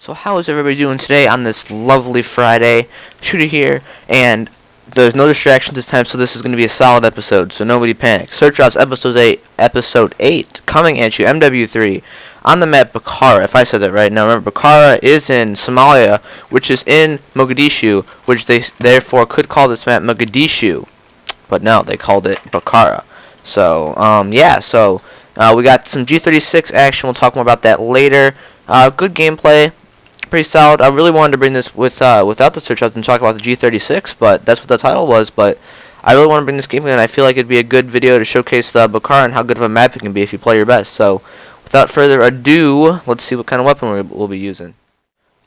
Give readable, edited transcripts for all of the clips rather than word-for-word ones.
So how is everybody doing today on this lovely Friday? Shooter here, and there's no distractions this time, so this is going to be a solid episode, so nobody panic. Search Drops episode 8, coming at you, MW3, on the map Bakaara, if I said that right. Now remember, Bakaara is in Somalia, which is in Mogadishu, which they therefore could call this map Mogadishu, but no, they called it Bakaara. So, we got some G36 action, we'll talk more about that later. Good gameplay. Pretty solid. I really wanted to bring this without the search outs and talk about the G36, but that's what the title was. But I really want to bring this game in, and I feel like it'd be a good video to showcase the Bakaara and how good of a map it can be if you play your best. So, without further ado, let's see what kind of weapon we'll be using.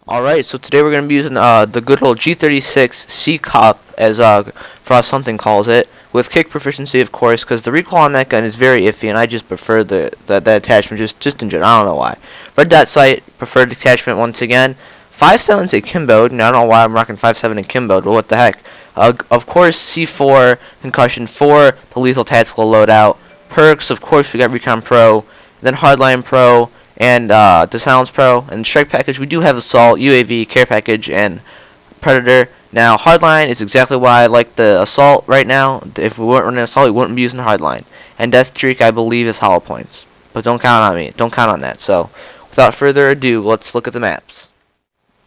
Alright, so today we're going to be using the good old G36 C-Cup, as Frost Something calls it, with kick proficiency, of course, because the recoil on that gun is very iffy, and I just prefer that attachment just in general. I don't know why. Red dot sight, preferred attachment once again. 5.7's a Kimbo. Now, I don't know why I'm rocking 5.7 and Kimbo, but what the heck. Of course, C4, Concussion 4, the Lethal Tactical Loadout. Perks, of course, we got Recon Pro, then Hardline Pro, and the Silence Pro. And Strike Package, we do have Assault, UAV, Care Package, and Predator. Now, Hardline is exactly why I like the Assault right now. If we weren't running Assault, we wouldn't be using Hardline. And Death Streak, I believe, is Hollow Points. But don't count on me. Don't count on that. So, without further ado, let's look at the maps.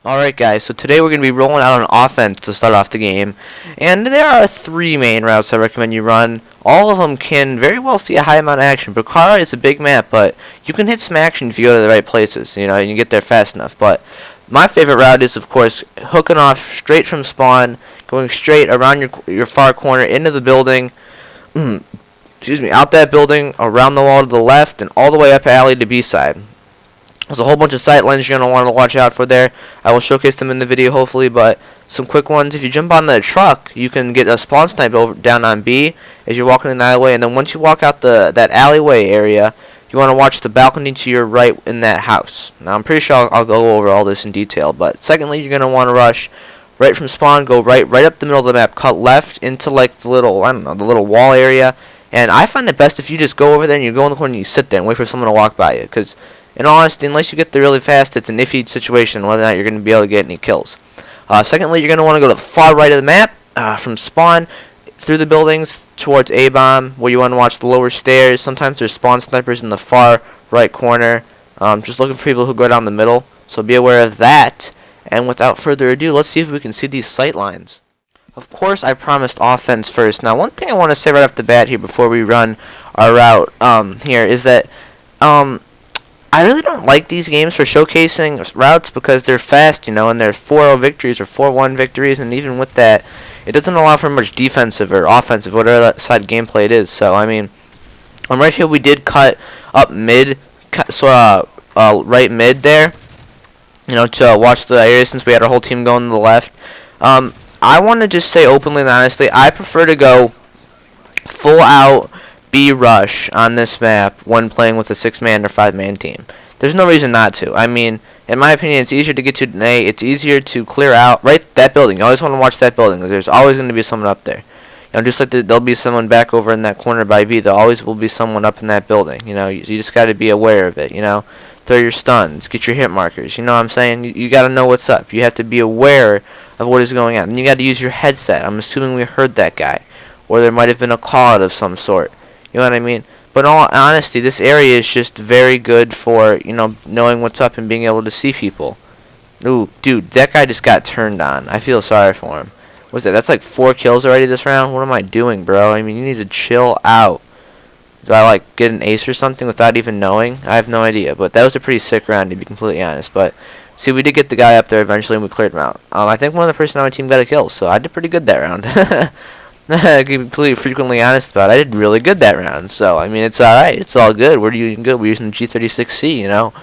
Alright guys, so today we're going to be rolling out an offense to start off the game. And there are 3 main routes I recommend you run. All of them can very well see a high amount of action. Bakaara is a big map, but you can hit some action if you go to the right places. You know, and you get there fast enough. But my favorite route is, of course, hooking off straight from spawn, going straight around your far corner into the building, out that building, around the wall to the left, and all the way up alley to B-side. There's a whole bunch of sight lines you're going to want to watch out for there. I will showcase them in the video, hopefully, but some quick ones. If you jump on the truck, you can get a spawn snipe down on B as you're walking in the alleyway, and then once you walk out that alleyway area, you want to watch the balcony to your right in that house. Now, I'm pretty sure I'll go over all this in detail, but secondly, you're going to want to rush right from spawn, go right up the middle of the map, cut left into, like, the little wall area, and I find it best if you just go over there and you go in the corner and you sit there and wait for someone to walk by you, because in all honesty, unless you get there really fast, it's an iffy situation whether or not you're going to be able to get any kills. Secondly, you're going to want to go to the far right of the map, from spawn, through the buildings, towards A-bomb, where you want to watch the lower stairs. Sometimes there's spawn snipers in the far right corner, just looking for people who go down the middle, so be aware of that. And without further ado, let's see if we can see these sight lines. Of course, I promised offense first. Now, one thing I want to say right off the bat here before we run our route here is that I really don't like these games for showcasing routes because they're fast, you know, and they're 4-0 victories or 4-1 victories, and even with that, it doesn't allow for much defensive or offensive, whatever side gameplay it is. So, I mean, right here we did cut up mid, right mid there, you know, to watch the area since we had our whole team going to the left. I want to just say openly and honestly, I prefer to go full out B rush on this map when playing with a 6-man or 5-man team. There's no reason not to. I mean, in my opinion, it's easier to get to an A. It's easier to clear out that building. You always want to watch that building because there's always going to be someone up there. You know, just like there'll be someone back over in that corner by B, there always will be someone up in that building. You know, you just got to be aware of it. You know, throw your stuns, get your hit markers. You know what I'm saying? You got to know what's up. You have to be aware of what is going on. And you got to use your headset. I'm assuming we heard that guy, or there might have been a call out of some sort. You know what I mean? But in all honesty, this area is just very good for, you know, knowing what's up and being able to see people. Ooh, dude, that guy just got turned on. I feel sorry for him. What's that? That's like 4 kills already this round? What am I doing, bro? I mean, you need to chill out. Do I, like, get an ace or something without even knowing? I have no idea. But that was a pretty sick round, to be completely honest. But, see, we did get the guy up there eventually, and we cleared him out. I think one of the person on my team got a kill, so I did pretty good that round. To be completely frequently honest about it, I did really good that round. So, I mean, it's alright. It's all good. We're using good. We're using the G36C, you know.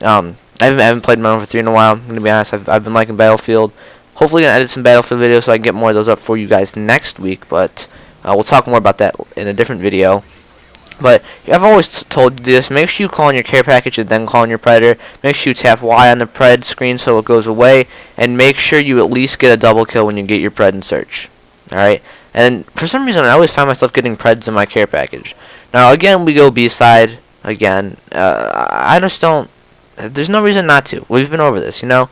I haven't played Modern Warfare 3 in a while. I'm going to be honest. I've been liking Battlefield. Hopefully, going to edit some Battlefield videos so I can get more of those up for you guys next week. But we'll talk more about that in a different video. But I've always told you this. Make sure you call in your care package and then call in your Predator. Make sure you tap Y on the Pred screen so it goes away. And make sure you at least get a double kill when you get your Pred in search. Alright? And for some reason, I always find myself getting Preds in my care package. Now, again, we go B-side. Again, I just don't there's no reason not to. We've been over this, you know.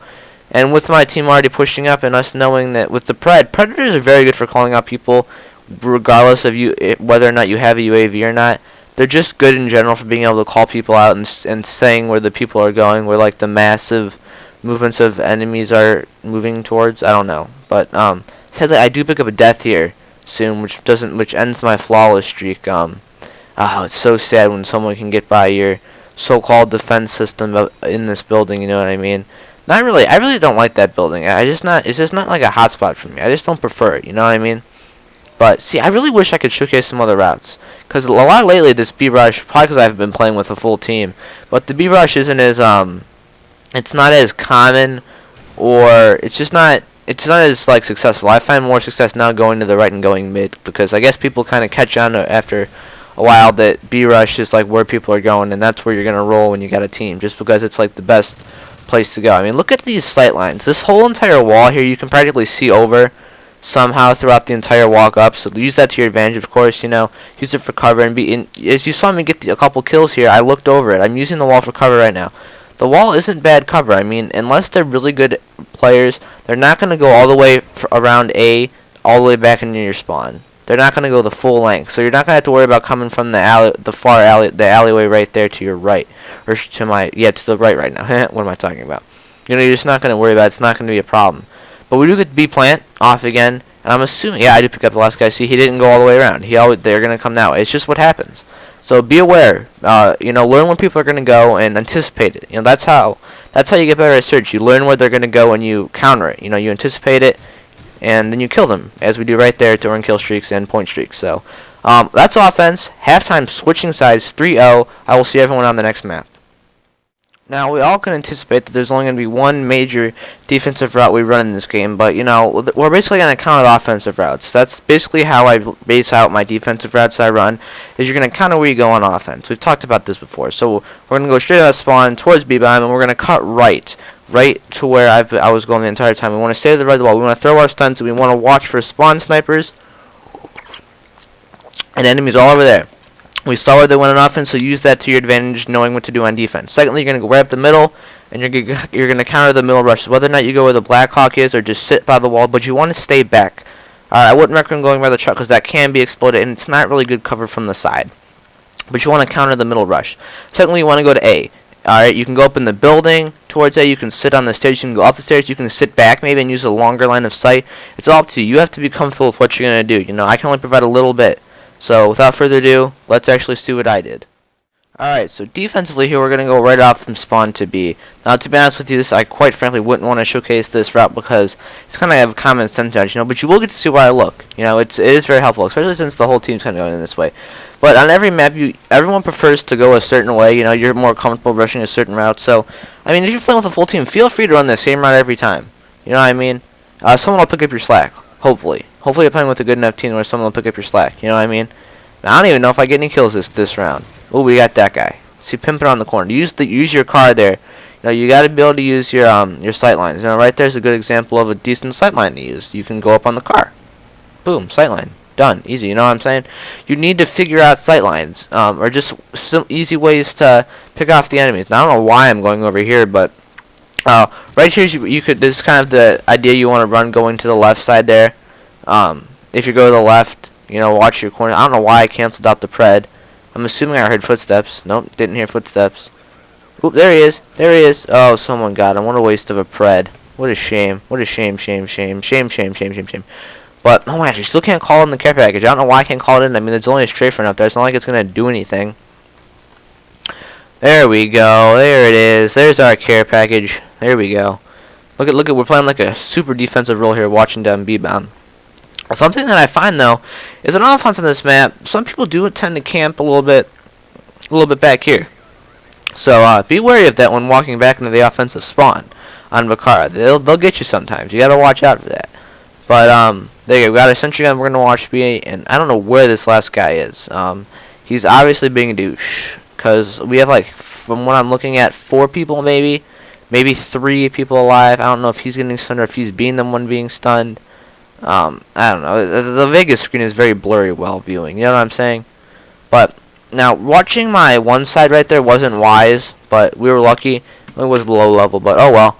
And with my team already pushing up, and us knowing that with the predators are very good for calling out people, regardless of whether or not you have a UAV or not. They're just good in general for being able to call people out and saying where the people are going, where like the massive movements of enemies are moving towards. I don't know, but sadly I do pick up a death here soon, which ends my flawless streak. It's so sad when someone can get by your so-called defense system in this building. You know what I mean? Not really. I really don't like that building. It's just not like a hotspot for me. I just don't prefer it. You know what I mean? But see, I really wish I could showcase some other routes. Because a lot lately, this B rush, probably because I've been playing with a full team, but the B rush isn't as it's not as common, or it's not as like successful. I find more success now going to the right and going mid, because I guess people kind of catch on after a while that B rush is like where people are going, and that's where you're gonna roll when you got a team, just because it's like the best place to go. I mean, look at these sight lines. This whole entire wall here, you can practically see over somehow throughout the entire walk up, so use that to your advantage, of course. You know, use it for cover and as you saw me get a couple kills here, I looked over it. I'm using the wall for cover right now. The wall isn't bad cover. I mean, unless they're really good players, they're not going to go all the way around A, all the way back into your spawn. They're not going to go the full length, so you're not going to have to worry about coming from the alleyway right there to your right, or to the right now. What am I talking about? You know, you're just not going to worry about it. It's not going to be a problem. But we do get B plant off again, and I'm assuming, yeah, I did pick up the last guy. See, he didn't go all the way around. They're gonna come that way. It's just what happens. So be aware. You know, learn when people are gonna go and anticipate it. You know, that's how you get better at search. You learn where they're gonna go and you counter it. You know, you anticipate it, and then you kill them, as we do right there during kill streaks and point streaks. So that's offense. Halftime switching sides 3-0. I will see everyone on the next map. Now, we all can anticipate that there's only going to be one major defensive route we run in this game, but, you know, we're basically going to counter the offensive routes. That's basically how I base out my defensive routes I run, is you're going to counter where you go on offense. We've talked about this before. So we're going to go straight out of spawn towards B-bomb, and we're going to cut right to where I was going the entire time. We want to stay to the right of the wall. We want to throw our stunts, and we want to watch for spawn snipers and enemies all over there. We saw where they went on offense, so use that to your advantage, knowing what to do on defense. Secondly, you're going to go right up the middle, and you're going to counter the middle rushes, whether or not you go where the Black Hawk is or just sit by the wall, but you want to stay back. I wouldn't recommend going by the truck because that can be exploded, and it's not really good cover from the side. But you want to counter the middle rush. Secondly, you want to go to A. Alright, you can go up in the building towards A, you can sit on the stairs, you can go up the stairs, you can sit back maybe and use a longer line of sight. It's all up to you. You have to be comfortable with what you're going to do. You know, I can only provide a little bit. So, without further ado, let's actually see what I did. Alright, so defensively here, we're going to go right off from spawn to B. Now, to be honest with you, I quite frankly wouldn't want to showcase this route because it's kind of a common sense edge, you know, but you will get to see where I look. You know, it is very helpful, especially since the whole team's kind of going in this way. But on every map, everyone prefers to go a certain way. You know, you're more comfortable rushing a certain route. So, I mean, if you're playing with a full team, feel free to run the same route every time. You know what I mean? Someone will pick up your slack, hopefully. Hopefully you're playing with a good enough team where someone will pick up your slack. You know what I mean? Now, I don't even know if I get any kills this round. Oh, we got that guy. See, pimping on the corner. Use your car there. You know, you got to be able to use your sight lines. You know, right there's a good example of a decent sight line to use. You can go up on the car. Boom, sight line. Done. Easy. You know what I'm saying? You need to figure out sight lines, or just some easy ways to pick off the enemies. Now, I don't know why I'm going over here, but right here you could. This is kind of the idea you want to run going to the left side there. If you go to the left, you know, watch your corner. I don't know why I canceled out the pred. I'm assuming I heard footsteps. Nope, didn't hear footsteps. Oop, there he is. There he is. Oh, someone got him. What a waste of a pred. What a shame. What a shame, shame, shame, shame, shame, shame, shame, shame. But, oh my gosh, you still can't call in the care package. I don't know why I can't call it in. I mean, there's only a strafe run up there. It's not like it's going to do anything. There we go. There it is. There's our care package. There we go. Look at, we're playing like a super defensive role here, watching down B-bound. Something that I find, though, is on offense on this map, some people do tend to camp a little bit back here. So, be wary of that when walking back into the offensive spawn on Bakaara. They'll get you sometimes. You got to watch out for that. But, there you go. We got a sentry gun. We're going to watch B, and I don't know where this last guy is. He's obviously being a douche, because we have, like, from what I'm looking at, 4 people maybe 3 people alive. I don't know if he's getting stunned or if he's being the one being stunned. I don't know. The Vegas screen is very blurry while viewing. You know what I'm saying? But now watching my one side right there wasn't wise, but we were lucky. It was low level, but oh well.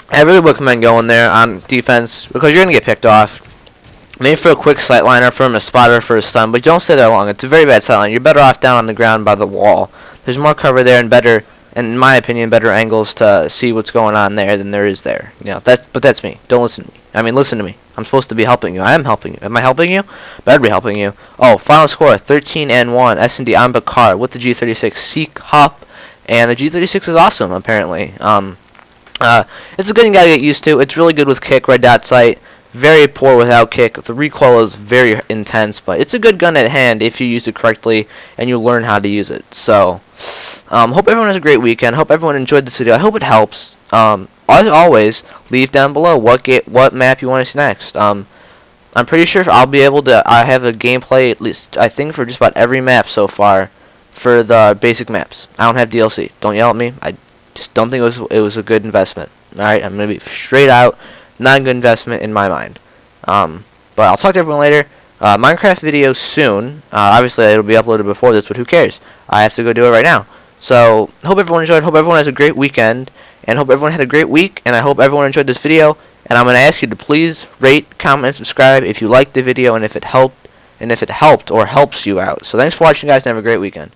I really recommend going there on defense because you're gonna get picked off. Maybe for a quick sight liner from a spotter for a stun, but don't stay there long. It's a very bad sight line. You're better off down on the ground by the wall. There's more cover there and better, and in my opinion, better angles to see what's going on there than there is there. You know, that's me. Don't listen to me. I mean, listen to me. I'm supposed to be helping you. I am helping you. Am I helping you? Better be helping you. Oh, final score 13-1. S&D on Bakaara with the G36 Seek Hop, and the G36 is awesome apparently. It's a good thing you gotta get used to. It's really good with kick, red dot sight. Very poor without kick. The recoil is very intense, but it's a good gun at hand if you use it correctly and you learn how to use it. So, hope everyone has a great weekend. Hope everyone enjoyed this video. I hope it helps. As always, leave down below what map you want to see next. I'm pretty sure I'll be able to. I have a gameplay at least I think for just about every map so far for the basic maps. I don't have DLC. Don't yell at me. I just don't think it was a good investment. All right, I'm gonna be straight out. Not a good investment in my mind. But I'll talk to everyone later. Minecraft video soon. Obviously, it'll be uploaded before this, but who cares? I have to go do it right now. So, hope everyone enjoyed. Hope everyone has a great weekend. And hope everyone had a great week. And I hope everyone enjoyed this video. And I'm going to ask you to please rate, comment, and subscribe if you liked the video and if it helped or helps you out. So, thanks for watching, guys, and have a great weekend.